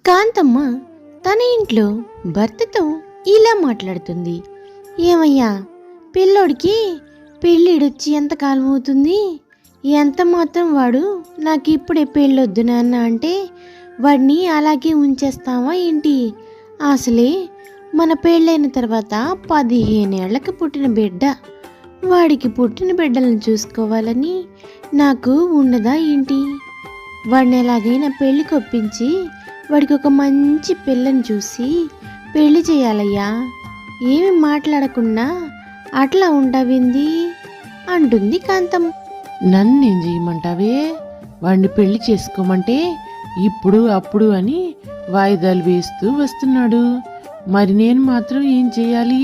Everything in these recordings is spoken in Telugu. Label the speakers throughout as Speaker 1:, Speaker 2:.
Speaker 1: కాంతమ్మ తన ఇంట్లో భర్తతో ఇలా మాట్లాడుతుంది. ఏమయ్యా, పిల్లోడికి పెళ్ళిడొచ్చి ఎంతకాలం అవుతుంది? ఎంత మాత్రం వాడు నాకు ఇప్పుడే పెళ్ళొద్దు నాన్న అంటే వాడిని అలాగే ఉంచేస్తావా ఏంటి? అసలే మన పెళ్ళైన తర్వాత 15 ఏళ్లకు పుట్టిన బిడ్డ, వాడికి పుట్టిన బిడ్డలను చూసుకోవాలని నాకు ఉండదా ఏంటి? వాడిని ఎలాగైనా పెళ్ళికి ఒప్పించి వాడికి ఒక మంచి పిల్లని చూసి పెళ్లి చేయాలయ్యా. ఏమి మాట్లాడకుండా అట్లా ఉంటావింది అంటుంది కాంతం.
Speaker 2: నన్నేం చేయమంటావే? వాడిని పెళ్లి చేసుకోమంటే ఇప్పుడు అప్పుడు అని వాయిదాలు వేస్తూ వస్తున్నాడు. మరి నేను మాత్రం ఏం చేయాలి?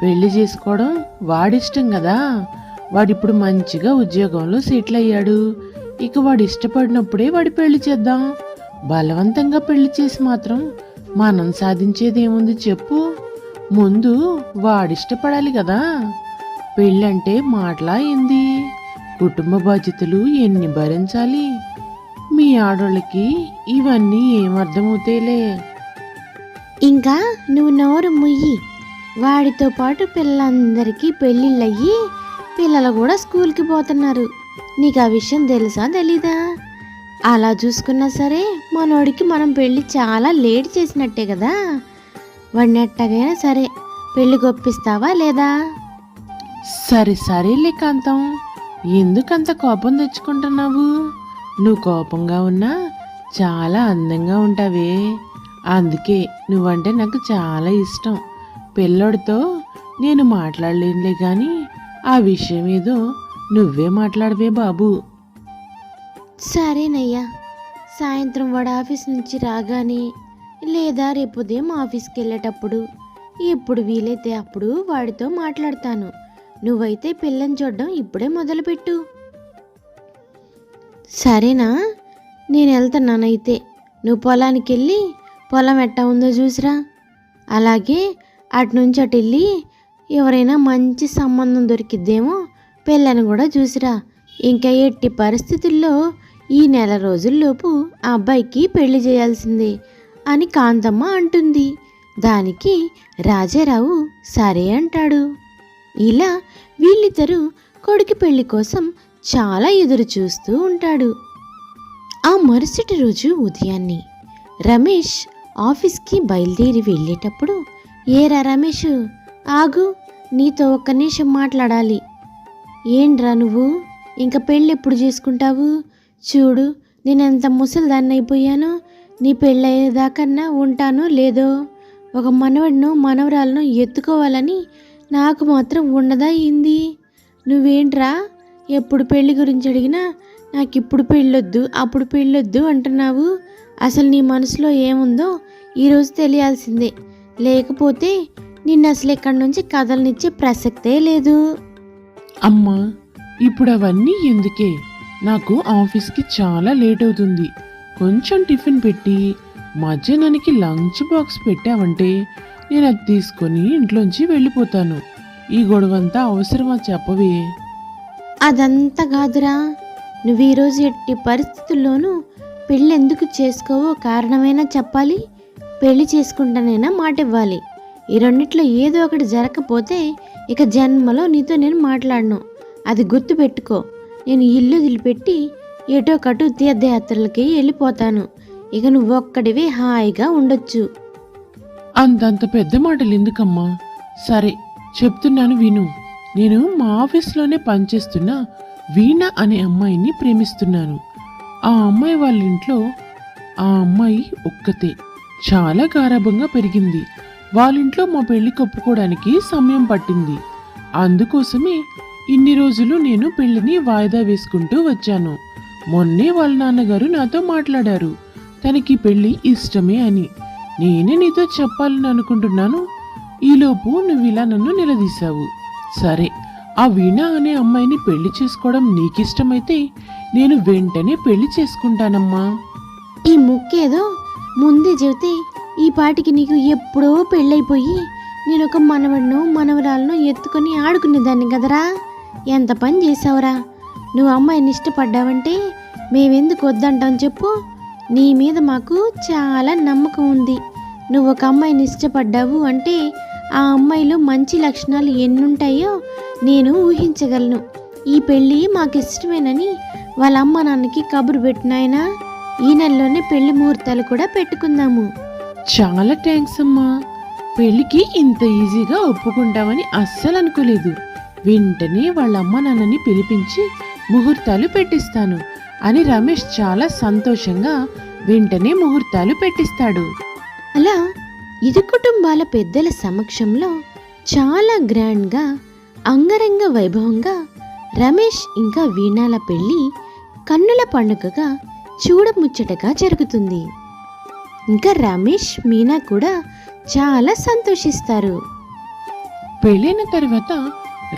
Speaker 2: పెళ్లి చేసుకోవడం వాడిష్టం కదా. వాడిప్పుడు మంచిగా ఉద్యోగంలో సెటిల్ అయ్యాడు. ఇక వాడు ఇష్టపడినప్పుడే వాడి పెళ్లి చేద్దాం. బలవంతంగా పెళ్లి చేసి మాత్రం మనం సాధించేదేముంది చెప్పు? ముందు వాడిష్టపడాలి కదా. పెళ్ళంటే మాటలా ఏంది? కుటుంబ బాధ్యతలు ఎన్ని భరించాలి? మీ ఆడోళ్ళకి ఇవన్నీ ఏమర్థమవుతాయిలే.
Speaker 1: ఇంకా నువ్వు నోరు ముయ్యి. వాడితో పాటు పిల్లలందరికీ పెళ్ళిళ్ళయ్యి పిల్లలు కూడా స్కూల్కి పోతున్నారు. నీకు ఆ విషయం తెలుసా తెలీదా? అలా చూసుకున్నా సరే మనోడికి మనం పెళ్ళి చాలా లేట్ చేసినట్టే కదా. వాడిని ఎట్టగైనా సరే పెళ్ళికి ఒప్పిస్తావా లేదా?
Speaker 2: సరేలే కాంతం, ఎందుకంత కోపం తెచ్చుకుంటున్నావు? నువ్వు కోపంగా ఉన్నా చాలా అందంగా ఉంటావే. అందుకే నువ్వంటే నాకు చాలా ఇష్టం. పిల్లోడితో నేను మాట్లాడలేనులే కానీ ఆ విషయం ఏదో నువ్వే మాట్లాడవే బాబు.
Speaker 1: సరేనయ్యా, సాయంత్రం వాడు ఆఫీస్ నుంచి రాగానే లేదా రేపు ఉదయం ఆఫీస్కి వెళ్ళేటప్పుడు ఎప్పుడు వీలైతే అప్పుడు వాడితో మాట్లాడతాను. నువ్వైతే పిల్లని చూడడం ఇప్పుడే మొదలుపెట్టు. సరేనా? నేను వెళ్తున్నానైతే. నువ్వు పొలానికి వెళ్ళి పొలం ఎట్టా ఉందో చూసిరా. అలాగే అటు నుంచి అటు వెళ్ళి ఎవరైనా మంచి సంబంధం దొరికిద్దేమో పెళ్ళని కూడా చూసిరా. ఇంకా ఎట్టి పరిస్థితుల్లో ఈ నెల రోజుల్లోపు ఆ అబ్బాయికి పెళ్లి చేయాల్సిందే అని కాంతమ్మ అంటుంది. దానికి రాజారావు సరే అంటాడు. ఇలా వీళ్ళిద్దరూ కొడుకు పెళ్లి కోసం చాలా ఎదురు చూస్తూ ఉంటాడు. ఆ మరుసటి రోజు ఉదయాన్నే రమేష్ ఆఫీస్కి బయలుదేరి వెళ్ళేటప్పుడు, ఏరా రమేష్, ఆగు, నీతో ఒక్క నిమిషం మాట్లాడాలి. ఏంట్రా నువ్వు ఇంకా పెళ్ళి ఎప్పుడు చేసుకుంటావు? చూడు, నేనెంత ముసలిదాన్ని అయిపోయానో. నీ పెళ్ళయ్యేదాకన్నా ఉంటానో లేదో ఒక మనవడినో మనవరాలను ఎత్తుకోవాలని నాకు మాత్రం ఉండదా ఏంది? నువ్వేంట్రా ఎప్పుడు పెళ్లి గురించి అడిగినా నాకు ఇప్పుడు పెళ్ళొద్దు అప్పుడు పెళ్ళొద్దు అంటున్నావు. అసలు నీ మనసులో ఏముందో ఈరోజు తెలియాల్సిందే. లేకపోతే నిన్ను అసలు ఇక్కడి నుంచి కదలనిచ్చే ప్రసక్తే లేదు.
Speaker 2: అమ్మా, ఇప్పుడు అవన్నీ ఎందుకే? నాకు ఆఫీస్కి చాలా లేట్ అవుతుంది. కొంచెం టిఫిన్ పెట్టి మధ్యాహ్నానికి లంచ్ బాక్స్ పెట్టావంటే నేను అది తీసుకొని ఇంట్లోంచి వెళ్ళిపోతాను. ఈ గొడవంతా అవసరమా చెప్పవే?
Speaker 1: అదంతా కాదురా, నువ్వు ఈరోజు ఎట్టి పరిస్థితుల్లోనూ పెళ్ళి ఎందుకు చేసుకోవో కారణమైనా చెప్పాలి. పెళ్లి చేసుకుంటానైనా మాట ఇవ్వాలి. ఈ రెండిట్లో ఏదో ఒకటి జరగకపోతే ఇక జన్మలో నీతో నేను మాట్లాడను. అది గుర్తు పెట్టుకో. నేను ఇల్లు వదిలిపెట్టి ఎటో కటు తీర్థయాత్రలకి వెళ్ళిపోతాను. ఇక నువ్వు ఒక్కడివే హాయిగా ఉండొచ్చు.
Speaker 2: అంతంత పెద్ద మాటలు ఎందుకమ్మా? సరే చెప్తున్నాను విను. నేను మా ఆఫీస్లోనే పనిచేస్తున్న వీణ అనే అమ్మాయిని ప్రేమిస్తున్నాను. ఆ అమ్మాయి వాళ్ళ ఇంట్లో ఆ అమ్మాయి ఒక్కతే చాలా గారాబంగా పెరిగింది. వాళ్ళింట్లో మా పెళ్లికి ఒప్పుకోవడానికి సమయం పట్టింది. అందుకోసమే ఇన్ని రోజులు నేను పెళ్లిని వాయిదా వేసుకుంటూ వచ్చాను. మొన్నే వాళ్ళ నాన్నగారు నాతో మాట్లాడారు, తనకి పెళ్లి ఇష్టమే అని. నేనే నీతో చెప్పాలని అనుకుంటున్నాను. ఈలోపు నువ్వు ఇలా నన్ను నిలదీశావు. సరే, ఆ వీణ అనే అమ్మాయిని పెళ్లి చేసుకోవడం నీకిష్టమైతే నేను వెంటనే పెళ్లి చేసుకుంటానమ్మా.
Speaker 1: ఈ ముక్కేదో ముందే చెబితే ఈ పాటికి నీకు ఎప్పుడో పెళ్ళైపోయి నేను ఒక మనవడినో మనవరాలను ఎత్తుకొని ఆడుకునేదాన్ని కదరా. ఎంత పని చేసావురా. నువ్వు అమ్మాయిని ఇష్టపడ్డావంటే మేమెందుకు వద్దంటాం చెప్పు. నీ మీద మాకు చాలా నమ్మకం ఉంది. నువ్వు ఒక అమ్మాయిని ఇష్టపడ్డావు అంటే ఆ అమ్మాయిలో మంచి లక్షణాలు ఎన్నుంటాయో నేను ఊహించగలను. ఈ పెళ్ళి మాకు ఇష్టమేనని వాళ్ళ అమ్మ నాన్నకి కబురు పెట్టినాయనా. ఈ నెలలోనే పెళ్లి ముహూర్తాలు కూడా పెట్టుకుందాము.
Speaker 2: చాలా థ్యాంక్స్ అమ్మా. పెళ్లికి ఇంత ఈజీగా ఒప్పుకుంటామని అస్సలు అనుకోలేదు. వెంటనే వాళ్ళ అమ్మ నాన్నని పిలిపించి ముహూర్తాలు పెట్టిస్తాను అని రమేష్ చాలా సంతోషంగా వెంటనే ముహూర్తాలు పెట్టిస్తాడు.
Speaker 1: అలా ఇరు కుటుంబాల పెద్దల సమక్షంలో చాలా గ్రాండ్గా అంగరంగ వైభవంగా రమేష్ ఇంకా వీణాల పెళ్ళి కన్నుల పండుగగా చూడముచ్చటగా జరుగుతుంది. ఇంకా రమేష్ మీనా కూడా చాలా సంతోషిస్తారు.
Speaker 2: పెళ్ళైన తర్వాత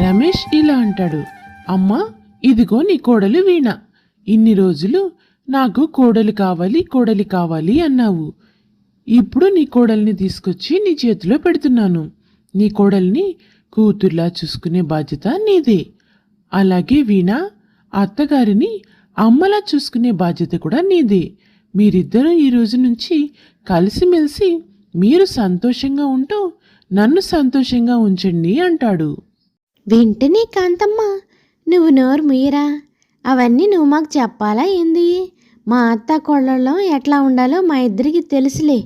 Speaker 2: రమేష్ ఇలా అంటాడు, అమ్మా ఇదిగో నీ కోడలు వీణ. ఇన్ని రోజులు నాకు కోడలు కావాలి అన్నావు. ఇప్పుడు నీ కోడల్ని తీసుకొచ్చి నీ చేతిలో పెడుతున్నాను. నీ కోడల్ని కూతుర్లా చూసుకునే బాధ్యత నీదే. అలాగే వీణ అత్తగారిని అమ్మలా చూసుకునే బాధ్యత కూడా నీదే. మీరిద్దరూ ఈ రోజు నుంచి కలిసిమెలిసి మీరు సంతోషంగా ఉంటూ నన్ను సంతోషంగా ఉంచండి అంటాడు.
Speaker 1: వెంటనే కాంతమ్మ, నువ్వు నోరు ముయ్యరా, అవన్నీ నువ్వు మాకు చెప్పాలా ఏంది? మా అత్త కోడళ్ళం ఎట్లా ఉండాలో మా ఇద్దరికి తెలుసులే.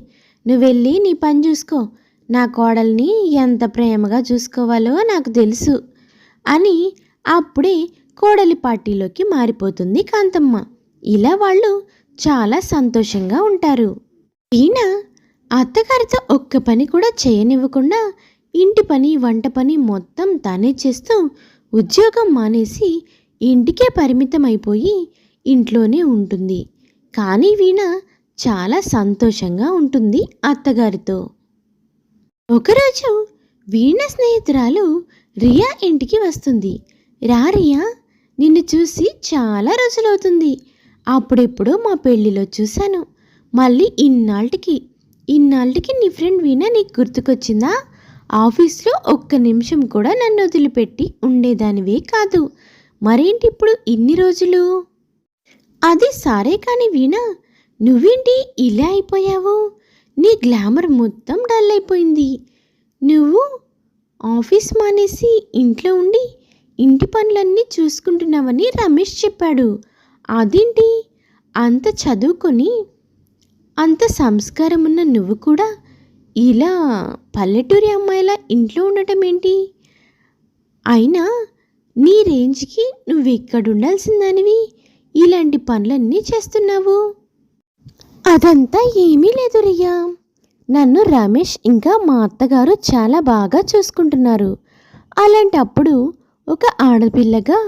Speaker 1: నువ్వు వెళ్ళి నీ పని చూసుకో. నా కోడల్ని ఎంత ప్రేమగా చూసుకోవాలో నాకు తెలుసు అని అప్పుడే కోడలి పార్టీలోకి మారిపోతుంది కాంతమ్మ. ఇలా వాళ్ళు చాలా సంతోషంగా ఉంటారు. ఈయన అత్తగారితో ఒక్క పని కూడా చేయనివ్వకుండా ఇంటి పని వంట పని మొత్తం తానే చేస్తూ ఉద్యోగం మానేసి ఇంటికే పరిమితం అయిపోయి ఇంట్లోనే ఉంటుంది. కానీ వీణ చాలా సంతోషంగా ఉంటుంది అత్తగారితో. ఒకరోజు వీణ స్నేహితురాలు రియా ఇంటికి వస్తుంది. రా రియా, నిన్ను చూసి చాలా రోజులవుతుంది. అప్పుడెప్పుడో మా పెళ్ళిలో చూశాను. మళ్ళీ ఇన్నాళ్ళకి నీ ఫ్రెండ్ వీణ నీకు గుర్తుకొచ్చిందా? ఆఫీస్లో ఒక్క నిమిషం కూడా నన్ను వదిలిపెట్టి ఉండేదానివే కాదు. మరేంటి ఇప్పుడు ఇన్ని రోజులు? అది సరే కానీ వీణ, నువ్వేంటి ఇలా అయిపోయావు? నీ గ్లామర్ మొత్తం డల్ అయిపోయింది. నువ్వు ఆఫీస్ మానేసి ఇంట్లో ఉండి ఇంటి పనులన్నీ చూసుకుంటున్నావని రమేష్ చెప్పాడు. అదేంటి అంత చదువుకొని అంత సంస్కారం ఉన్న నువ్వు కూడా ఇలా పల్లెటూరి అమ్మాయిలా ఇంట్లో ఉండటం ఏంటి? అయినా నీ రేంజ్కి నువ్వు ఎక్కడ ఉండాల్సిందానివి ఇలాంటి పనులన్నీ చేస్తున్నావు. అదంతా ఏమీ లేదు రియా. నన్ను రమేష్ ఇంకా మా అత్తగారు చాలా బాగా చూసుకుంటున్నారు. అలాంటప్పుడు ఒక ఆడపిల్లగా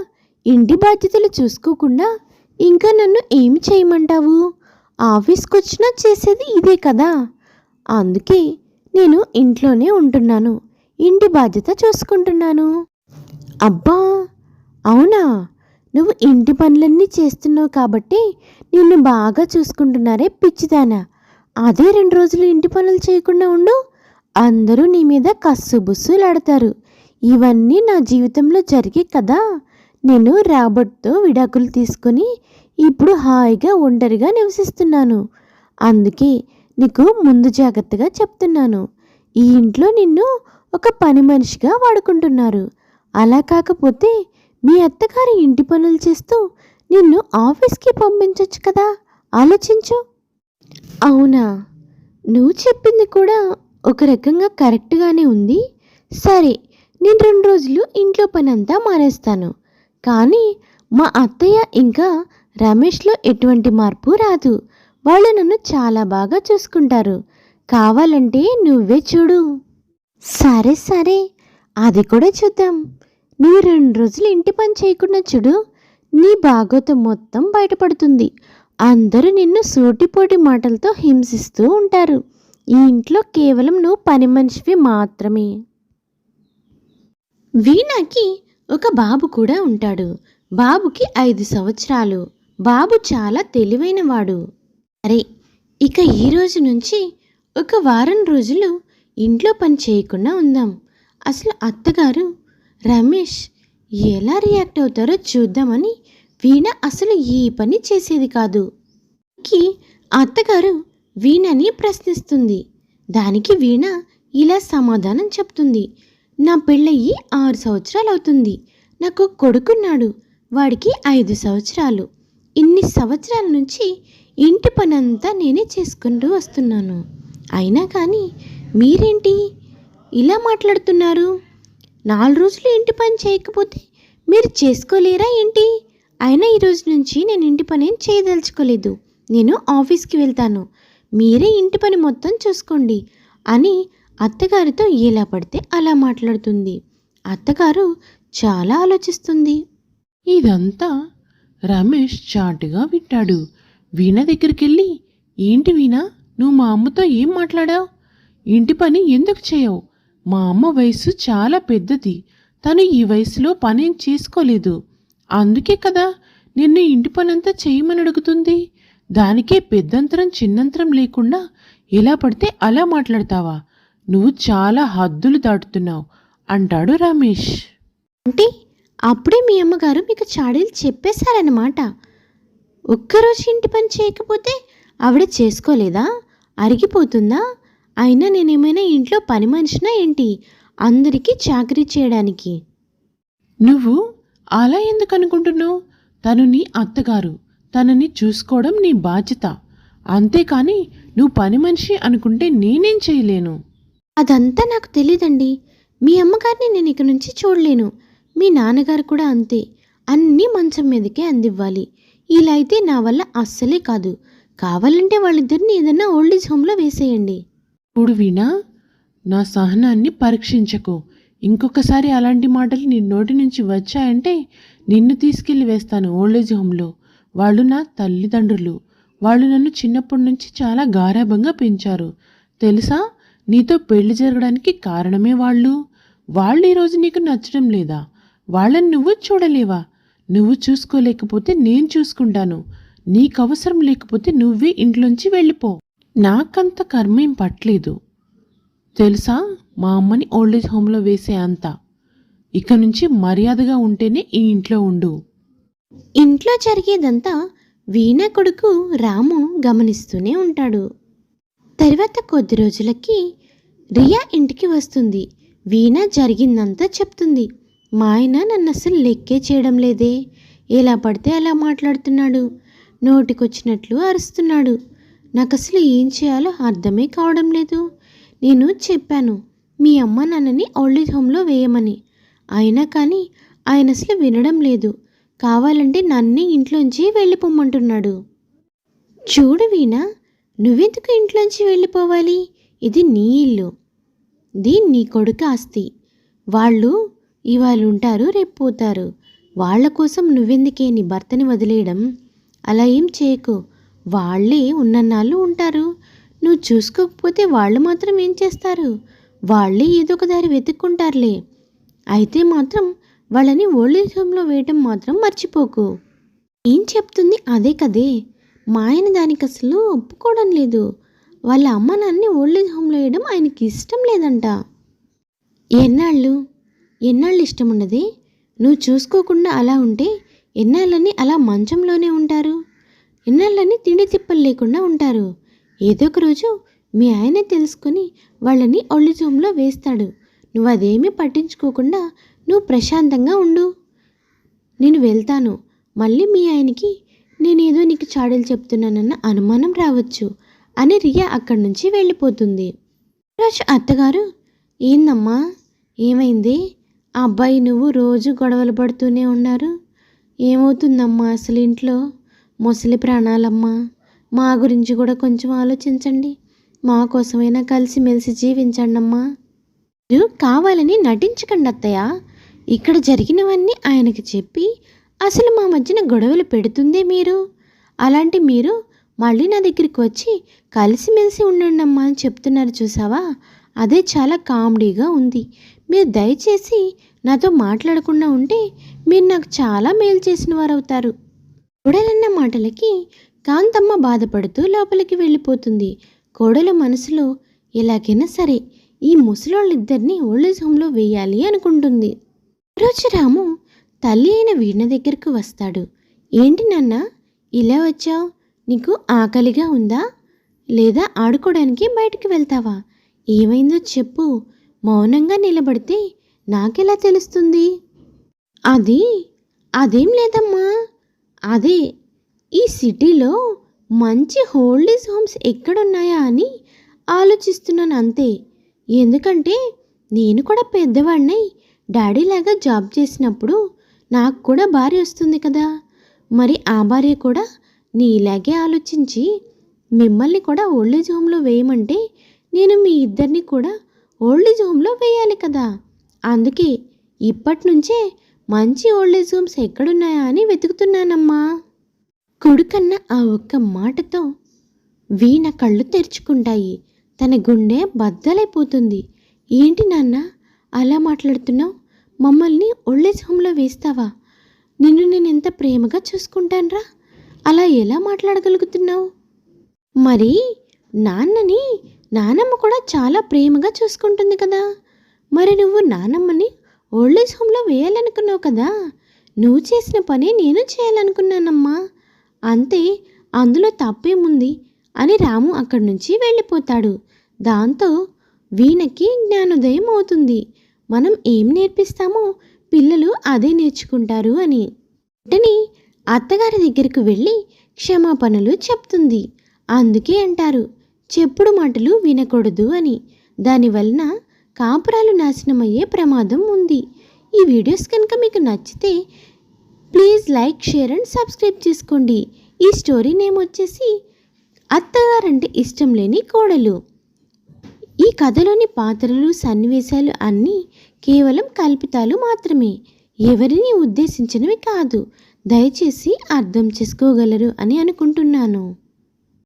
Speaker 1: ఇంటి బాధ్యతలు చూసుకోకుండా ఇంకా నన్ను ఏమి చేయమంటావు? ఆఫీస్కి వచ్చినా చేసేది ఇదే కదా. అందుకే నేను ఇంట్లోనే ఉంటున్నాను, ఇంటి బాధ్యత చూసుకుంటున్నాను. అబ్బా అవునా? నువ్వు ఇంటి పనులన్నీ చేస్తున్నావు కాబట్టి నిన్ను బాగా చూసుకుంటున్నారే పిచ్చిదానా. అదే 2 రోజులు ఇంటి పనులు చేయకుండా ఉండు, అందరూ నీ మీద కస్సుబుస్సులాడతారు. ఇవన్నీ నా జీవితంలో జరిగే కదా. నేను రాబర్ట్తో విడాకులు తీసుకొని ఇప్పుడు హాయిగా ఒంటరిగా నివసిస్తున్నాను. అందుకే నీకు ముందు జాగ్రత్తగా చెప్తున్నాను. ఈ ఇంట్లో నిన్ను ఒక పని మనిషిగా వాడుకుంటున్నారు. అలా కాకపోతే మీ అత్తగారు ఇంటి పనులు చేస్తూ నిన్ను ఆఫీస్కి పంపించవచ్చు కదా. ఆలోచించు. అవునా, నువ్వు చెప్పింది కూడా ఒక రకంగా కరెక్ట్గానే ఉంది. సరే, నేను 2 రోజులు ఇంట్లో పని అంతా మానేస్తాను. కానీ మా అత్తయ్య ఇంకా రమేష్లో ఎటువంటి మార్పు రాదు. వాళ్ళు నన్ను చాలా బాగా చూసుకుంటారు. కావాలంటే నువ్వే చూడు. సరే సరే, అది కూడా చూద్దాం. నువ్వు 2 రోజులు ఇంటి పని చేయకుండా చూడు, నీ భాగోతం మొత్తం బయటపడుతుంది. అందరూ నిన్ను సూటిపోటి మాటలతో హింసిస్తూ ఉంటారు. ఈ ఇంట్లో కేవలం నువ్వు పని మనిషివి మాత్రమే. వీణకి ఒక బాబు కూడా ఉంటాడు. బాబుకి 5 సంవత్సరాలు. బాబు చాలా తెలివైనవాడు. అరే, ఇక ఈ రోజు నుంచి ఒక వారం రోజులు ఇంట్లో పని చేయకుండా ఉందాం. అసలు అత్తగారు రమేష్ ఎలా రియాక్ట్ అవుతారో చూద్దామని వీణ అసలు ఈ పని చేసేది కాదు. అత్తగారు వీణని ప్రశ్నిస్తుంది. దానికి వీణ ఇలా సమాధానం చెప్తుంది. నా పెళ్ళయ్యి 6 సంవత్సరాలు అవుతుంది. నాకు కొడుకున్నాడు. వాడికి 5 సంవత్సరాలు. ఇన్ని సంవత్సరాల నుంచి ఇంటి పనంతా నేనే చేసుకుంటూ వస్తున్నాను. అయినా కానీ మీరేంటి ఇలా మాట్లాడుతున్నారు? 4 రోజులు ఇంటి పని చేయకపోతే మీరు చేసుకోలేరా ఏంటి? అయినా ఈరోజు నుంచి నేను ఇంటి పని ఏం చేయదలుచుకోలేదు. నేను ఆఫీస్కి వెళ్తాను. మీరే ఇంటి పని మొత్తం చూసుకోండి అని అత్తగారితో ఎలా పడితే అలా మాట్లాడుతుంది. అత్తగారు చాలా ఆలోచిస్తుంది.
Speaker 2: ఇదంతా రమేష్ చాటుగా వింటాడు. వీణ దగ్గరికెళ్ళి, ఏంటి వీణ, నువ్వు మా అమ్మతో ఏం మాట్లాడావు? ఇంటి పని ఎందుకు చేయవు? మా అమ్మ వయసు చాలా పెద్దది. తను ఈ వయసులో పనేం చేసుకోలేదు. అందుకే కదా నిన్ను ఇంటి పనంతా చేయమని అడుగుతుంది. దానికే పెద్దంతరం చిన్నంతరం లేకుండా ఎలా పడితే అలా మాట్లాడతావా? నువ్వు చాలా హద్దులు దాటుతున్నావు అంటాడు రమేష్.
Speaker 1: అంటే అప్పుడే మీ అమ్మగారు మీకు చాడీలు చెప్పేశారన్నమాట. ఒక్కరోజు ఇంటి పని చేయకపోతే ఆవిడ చేసుకోలేదా? అరిగిపోతుందా? అయినా నేనేమైనా ఇంట్లో పని మనిషినా ఏంటి అందరికీ చాకరీ చేయడానికి?
Speaker 2: నువ్వు అలా ఎందుకు అనుకుంటున్నావు? తను నీ అత్తగారు. తనని చూసుకోవడం నీ బాధ్యత. అంతేకాని నువ్వు పని మనిషి అనుకుంటే నేనేం చేయలేను.
Speaker 1: అదంతా నాకు తెలీదండి. మీ అమ్మగారిని నేను ఇక నుంచి చూడలేను. మీ నాన్నగారు కూడా అంతే. అన్నీ మంచం మీదకే అందివ్వాలి. ఇలా అయితే నా వల్ల అస్సలే కాదు. కావాలంటే వాళ్ళిద్దరిని ఏదన్నా ఓల్డేజ్ హోమ్లో వేసేయండి.
Speaker 2: చూడు వీణా, నా సహనాన్ని పరీక్షించకు. ఇంకొకసారి అలాంటి మాటలు నీ నోటి నుంచి వచ్చాయంటే నిన్ను తీసుకెళ్ళి వేస్తాను ఓల్డేజ్ హోమ్లో. వాళ్ళు నా తల్లిదండ్రులు. వాళ్ళు నన్ను చిన్నప్పటి నుంచి చాలా గారాబంగా పెంచారు. తెలుసా, నీతో పెళ్లి జరగడానికి కారణమే వాళ్ళు. వాళ్ళు ఈరోజు నీకు నచ్చడం లేదా? వాళ్ళని నువ్వు చూడలేవా? నువ్వు చూసుకోలేకపోతే నేను చూసుకుంటాను. నీకు అవసరం లేకపోతే నువ్వే ఇంట్లోంచి వెళ్ళిపో. నాకంత కర్మేం పట్టలేదు. తెలుసా, మా అమ్మని ఓల్డేజ్ హోమ్లో వేసే అంత. ఇక నుంచి మర్యాదగా ఉంటేనే ఈ ఇంట్లో ఉండు.
Speaker 1: ఇంట్లో జరిగేదంతా వీణ కొడుకు రాము గమనిస్తూనే ఉంటాడు. తర్వాత కొద్ది రోజులకి రియా ఇంటికి వస్తుంది. వీణ జరిగిందంతా చెప్తుంది. మా ఆయన నన్ను అసలు లెక్కే చేయడం లేదే. ఎలా పడితే అలా మాట్లాడుతున్నాడు. నోటికొచ్చినట్లు అరుస్తున్నాడు. నాకు అసలు ఏం చేయాలో అర్థమే కావడం లేదు. నేను చెప్పాను మీ అమ్మ నన్నని ఓల్డేజ్ హోమ్లో వేయమని. అయినా కానీ ఆయన అసలు వినడం లేదు. కావాలంటే నన్నే ఇంట్లోంచి వెళ్ళిపోమ్మంటున్నాడు. చూడు వీణ, నువ్వెందుకు ఇంట్లోంచి వెళ్ళిపోవాలి? ఇది నీ ఇల్లు. దీన్ని నీ కొడుకు ఆస్తి. వాళ్ళు ఇవాళ ఉంటారు, రేపు పోతారు. వాళ్ళ కోసం నువ్వెందుకే నీ భర్తని వదిలేయడం? అలా ఏం చేయకు. వాళ్ళే ఉన్నన్నాళ్ళు ఉంటారు. నువ్వు చూసుకోకపోతే వాళ్ళు మాత్రం ఏం చేస్తారు? వాళ్ళే ఏదో ఒక దారి వెతుక్కుంటారులే. అయితే మాత్రం వాళ్ళని ఓల్డేజ్ హోమ్లో వేయటం మాత్రం మర్చిపోకు. ఏం చెప్తుంది అదే కదే. మా ఆయన దానికి అసలు ఒప్పుకోవడం లేదు. వాళ్ళ అమ్మ నాన్ని ఓల్డేజ్ హోమ్లో వేయడం ఆయనకి ఇష్టం లేదంట. ఎన్నాళ్ళు ఇష్టం ఉన్నది? నువ్వు చూసుకోకుండా అలా ఉంటే ఎన్నాళ్ళని అలా మంచంలోనే ఉంటారు. ఎన్నాళ్ళని తిండి తిప్పలు లేకుండా ఉంటారు. ఏదో ఒక రోజు మీ ఆయన తెలుసుకొని వాళ్ళని ఓల్డేజ్ హోమ్లో వేస్తాడు. నువ్వు అదేమీ పట్టించుకోకుండా నువ్వు ప్రశాంతంగా ఉండు. నేను వెళ్తాను. మళ్ళీ మీ ఆయనకి నేనేదో నీకు చాడీలు చెప్తున్నానన్న అనుమానం రావచ్చు అని రియా అక్కడి నుంచి వెళ్ళిపోతుంది. రోజు అత్తగారు, ఏందమ్మా, ఏమైంది? ఆ అబ్బాయి నువ్వు రోజు గొడవలు పడుతూనే ఉన్నారు. ఏమవుతుందమ్మా అసలు ఇంట్లో? ముసలి ప్రాణాలమ్మా. మా గురించి కూడా కొంచెం ఆలోచించండి. మా కోసమైనా కలిసిమెలిసి జీవించండి అమ్మా. మీరు కావాలని నటించకండి అత్తయ్య. ఇక్కడ జరిగినవన్నీ ఆయనకి చెప్పి అసలు మా మధ్యన గొడవలు పెడుతుందే మీరు. అలాంటి మీరు మళ్ళీ నా దగ్గరికి వచ్చి కలిసిమెలిసి ఉండండి అమ్మా అని చెప్తున్నారు చూసావా? అదే చాలా కామెడీగా ఉంది. మీరు దయచేసి నాతో మాట్లాడకుండా ఉంటే మీరు నాకు చాలా మేలు చేసిన వారు అవుతారు. కోడలన్న మాటలకి కాంతమ్మ బాధపడుతూ లోపలికి వెళ్ళిపోతుంది. కోడల మనసులో ఎలాగైనా సరే ఈ ముసలోళ్ళిద్దరినీ ఓల్డేజ్ హోమ్లో వేయాలి అనుకుంటుంది. రోజు రాము తల్లి అయిన వీణ దగ్గరకు వస్తాడు. ఏంటి నాన్న ఇలా వచ్చావు? నీకు ఆకలిగా ఉందా లేదా ఆడుకోవడానికి బయటికి వెళ్తావా? ఏమైందో చెప్పు. మౌనంగా నిలబడితే నాకెలా తెలుస్తుంది? అది అదేం లేదమ్మా. అదే ఈ సిటీలో మంచి ఓల్డేజ్ హోమ్స్ ఎక్కడున్నాయా అని ఆలోచిస్తున్నాను అంతే. ఎందుకంటే నేను కూడా పెద్దవాడినై డాడీలాగా జాబ్ చేసినప్పుడు నాకు కూడా భార్య వస్తుంది కదా. మరి ఆ భార్య కూడా నీలాగే ఆలోచించి మిమ్మల్ని కూడా ఓల్డేజ్ హోమ్లో వేయమంటే నేను మీ ఇద్దరిని కూడా ఓల్డేజ్ హోమ్లో వేయాలి కదా. అందుకే ఇప్పటి నుంచే మంచి ఓల్డేజ్ హోమ్స్ ఎక్కడున్నాయా అని వెతుకుతున్నానమ్మా. కొడుకన్న ఆ ఒక్క మాటతో వీణ కళ్ళు తెరుచుకుంటాయి. తన గుండె బద్దలైపోతుంది. ఏంటి నాన్న అలా మాట్లాడుతున్నావు? మమ్మల్ని ఓల్డేజ్ హోమ్లో వేస్తావా? నిన్ను నేను ఎంత ప్రేమగా చూసుకుంటానురా, అలా ఎలా మాట్లాడగలుగుతున్నావు? మరి నాన్నని నానమ్మ కూడా చాలా ప్రేమగా చూసుకుంటుంది కదా. మరి నువ్వు నానమ్మని ఓల్డేజ్ హోమ్లో వేయాలనుకున్నావు కదా. నువ్వు చేసిన పని నేను చేయాలనుకున్నానమ్మా. అంతే, అందులో తప్పేముంది అని రాము అక్కడి నుంచి వెళ్ళిపోతాడు. దాంతో వీణకి జ్ఞానోదయం అవుతుంది. మనం ఏం నేర్పిస్తామో పిల్లలు అదే నేర్చుకుంటారు అని. వెంటనే అత్తగారి దగ్గరకు వెళ్ళి క్షమాపణలు చెప్తుంది. అందుకే అంటారు చెప్పుడు మాటలు వినకూడదు అని. దానివలన కాపురాలు నాశనమయ్యే ప్రమాదం ఉంది. ఈ వీడియోస్ కనుక మీకు నచ్చితే please like, share and subscribe చేసుకోండి. ఈ స్టోరీ నేమ్ వచ్చేసి అత్తగారంటే ఇష్టం లేని కోడలు. ఈ కథలోని పాత్రలు, సన్నివేశాలు అన్నీ కేవలం కల్పితాలు మాత్రమే, ఎవరిని ఉద్దేశించినవి కాదు. దయచేసి అర్థం చేసుకోగలరు అని అనుకుంటున్నాను.